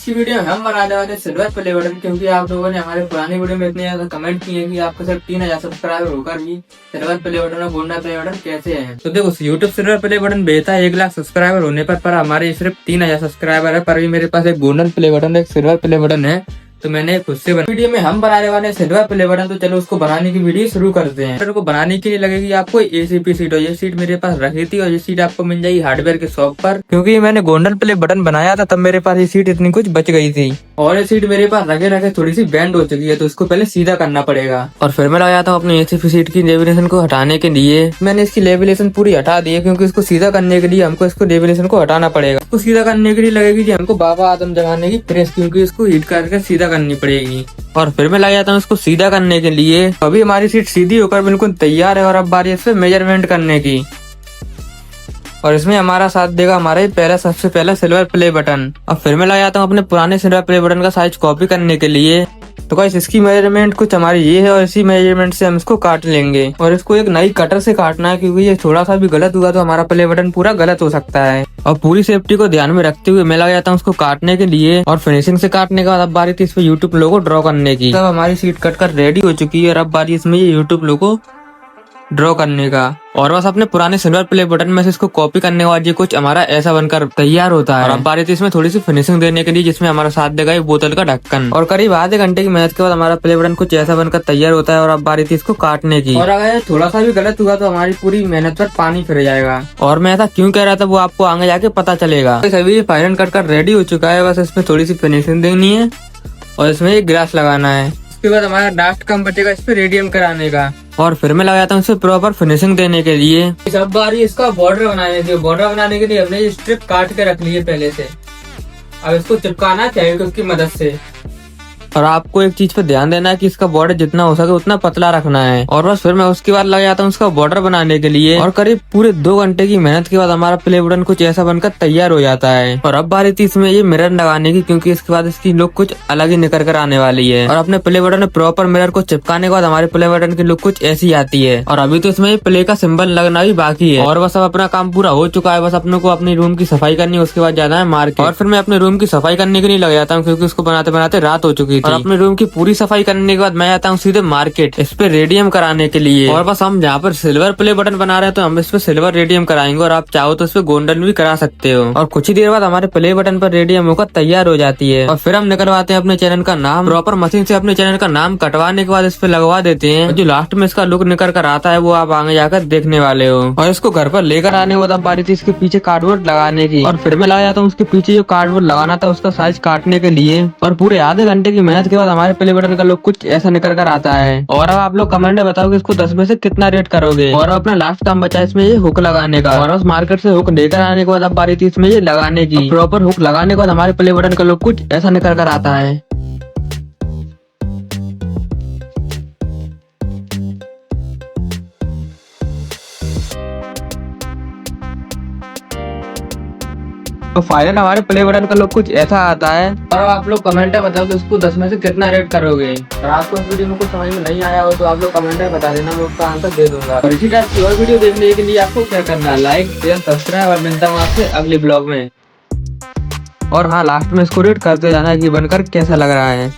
इसी वीडियो में हम बनाने वाले सिल्वर प्ले बटन, क्योंकि आप लोगों ने हमारे पुरानी वीडियो में इतने ज्यादा कमेंट किए कि आपको सिर्फ 3000 सब्सक्राइबर होकर भी सिल्वर प्ले बटन और गोल्डन प्ले बटन कैसे हैं। तो देखो, YouTube सिल्वर प्ले बटन भेजता है 1 लाख सब्सक्राइबर होने पर हमारे सिर्फ 3000 सब्सक्राइबर है। पर भी मेरे पास एक गोल्डन प्ले बटन एक सिल्वर प्ले बटन है, तो मैंने खुद से वीडियो में हम बनाने वाले सिल्वर प्ले बटन। तो चलो उसको बनाने की वीडियो शुरू करते हैं। बटन को बनाने के लिए लगेगी आपको ACP सीट, और ये सीट मेरे पास रखी थी, और ये सीट आपको मिल जाएगी हार्डवेयर के शॉप पर। क्योंकि मैंने गोल्डन प्ले बटन बनाया था तब मेरे पास ये सीट इतनी कुछ बच गई थी, और ये सीट मेरे पास रखे रखे थोड़ी सी बैंड हो चुकी है, तो इसको पहले सीधा करना पड़ेगा। और फिर मैं लगाया था अपनी ACP सीट की लेविनेशन को हटाने के लिए। मैंने इसकी लेविनेशन पूरी हटा दी है, क्योंकि इसको सीधा करने के लिए हमको इसको लेविनेशन को हटाना पड़ेगा। इसको सीधा करने के लिए लगेगी जी हमको बाबा आदम जमाने की प्रेस, क्योंकि इसको हीट करके सीधा करनी पड़ेगी। और फिर मैं लग जाता हूँ इसको सीधा करने के लिए। अभी हमारी सीट सीधी होकर बिल्कुल तैयार है, और अब बारी है इस पे मेजरमेंट करने की। और इसमें हमारा साथ देगा हमारा सबसे पहला सिल्वर प्ले बटन। अब फिर मैं लग जाता हूँ अपने पुराने सिल्वर प्ले बटन का साइज कॉपी करने के लिए। तो गाइस, इसकी मेजरमेंट कुछ हमारी ये है, और इसी मेजरमेंट से हम इसको काट लेंगे। और इसको एक नई कटर से काटना है, क्योंकि ये थोड़ा सा भी गलत हुआ तो हमारा प्ले बटन पूरा गलत हो सकता है। और पूरी सेफ्टी को ध्यान में रखते हुए मैं लग जाता हूँ उसको काटने के लिए। और फिनिशिंग से काटने के बाद अब बारी थी इस पे YouTube लोगो ड्रॉ करने की। तब हमारी सीट कट कर रेडी हो चुकी है, और अब बारी इसमें ये YouTube लोगो ड्रॉ करने का। और बस अपने पुराने सिल्वर प्ले बटन में से इसको कॉपी करने के बाद ये कुछ हमारा ऐसा बनकर तैयार होता है। और अब बारी थी इसमें थोड़ी सी फिनिशिंग देने के लिए, जिसमें हमारा साथ देगा ये बोतल का ढक्कन। और करीब आधे घंटे की मेहनत के बाद हमारा प्ले बटन कुछ ऐसा बनकर तैयार होता है। और अब बारी थी इसको काटने की। और अगर थोड़ा सा भी गलत हुआ तो हमारी पूरी मेहनत पर पानी फिर जाएगा। और मैं ऐसा क्यों कह रहा था वो आपको आगे जाके पता चलेगा। सभी फाइनल कट कर रेडी हो चुका है, बस इसमें थोड़ी सी फिनिशिंग देनी है और इसमें एक ग्लास लगाना है। उसके बाद हमारा लास्ट काम बचेगा इस पे रेडियम कराने का। और फिर मैं लगाता हूँ इसे प्रॉपर फिनिशिंग देने के लिए। सब बारी इसका बॉर्डर बनाने के लिए हमने ये स्ट्रिप काट के रख ली है पहले से। अब इसको चिपकाना चाहिए उसकी मदद से। और आपको एक चीज पे ध्यान देना है कि इसका बॉर्डर जितना हो सके उतना पतला रखना है। और बस फिर मैं उसके बाद लग जाता हूँ उसका बॉर्डर बनाने के लिए। और करीब पूरे 2 घंटे की मेहनत के बाद हमारा प्ले बटन कुछ ऐसा बनकर तैयार हो जाता है। और अब बारी थी इसमें ये मिरर लगाने की, क्योंकि इसके बाद इसकी लुक कुछ अलग ही निकल कर आने वाली है। और अपने प्ले बटन में प्रॉपर मिरर को चिपकाने के बाद हमारे प्ले बटन की लुक कुछ ऐसी आती है। और अभी तो इसमें ये प्ले का सिंबल लगना भी बाकी है। और बस अब अपना काम पूरा हो चुका है। बस अपने को अपनी रूम की सफाई करनी है, उसके बाद जाना है मार्केट। और फिर मैं अपने रूम की सफाई करने के लिए लग जाता हूँ, क्योंकि उसको बनाते बनाते रात हो चुकी थी। और अपने रूम की पूरी सफाई करने के बाद मैं आता हूँ सीधे मार्केट इस पे रेडियम कराने के लिए। और बस हम जहाँ पर सिल्वर प्ले बटन बना रहे हैं तो हम इस पे सिल्वर रेडियम कराएंगे, और आप चाहो तो इस पे गोल्डन भी करा सकते हो। और कुछ ही देर बाद हमारे प्ले बटन पर रेडियम होकर तैयार हो जाती है। और फिर हम निकलवाते हैं अपने चैनल का नाम। प्रॉपर मशीन से अपने चैनल का नाम कटवाने के बाद इस पे लगवा देते हैं। जो लास्ट में इसका लुक निकल कर आता है वो आप आगे जाकर देखने वाले हो। और इसको घर पर लेकर आने के बाद अब बारी थी इसके पीछे कार्डबोर्ड लगाने की। और फिर मैं लगा जाता हूँ उसके पीछे जो कार्डबोर्ड लगाना था उसका साइज काटने के लिए। और पूरे आधे घंटे की मेहनत के बाद हमारे प्ले बटन का लुक कुछ ऐसा निकल कर आता है। और अब आप लोग कमेंट में बताओ कि इसको 10 में से कितना रेट करोगे। और अपना लास्ट काम बचा इसमें ये हुक लगाने का। और उस मार्केट से हुक लेकर आने के बाद अब बारी थी इसमें ये लगाने की। प्रॉपर हुक लगाने के बाद हमारे प्ले बटन का लुक कुछ ऐसा निकल कर आता है। तो फाइनल हमारे प्ले बटन का लुक कुछ ऐसा आता है। और आप लोग कमेंट में बताओ कि उसको 10 में से कितना रेट करोगे। और आपको इस वीडियो में कुछ समझ में नहीं आया हो तो आप लोग कमेंट में बता देना, मैं उसका आंसर दे दूंगा। और इसी टाइप की और वीडियो देखने के लिए आपको क्या करना है, लाइक शेयर सब्सक्राइब। और मिलता हूँ आपसे अगले ब्लॉग में। और हाँ, लास्ट में इसको रेट करते जाना कि बनकर कैसा लग रहा है।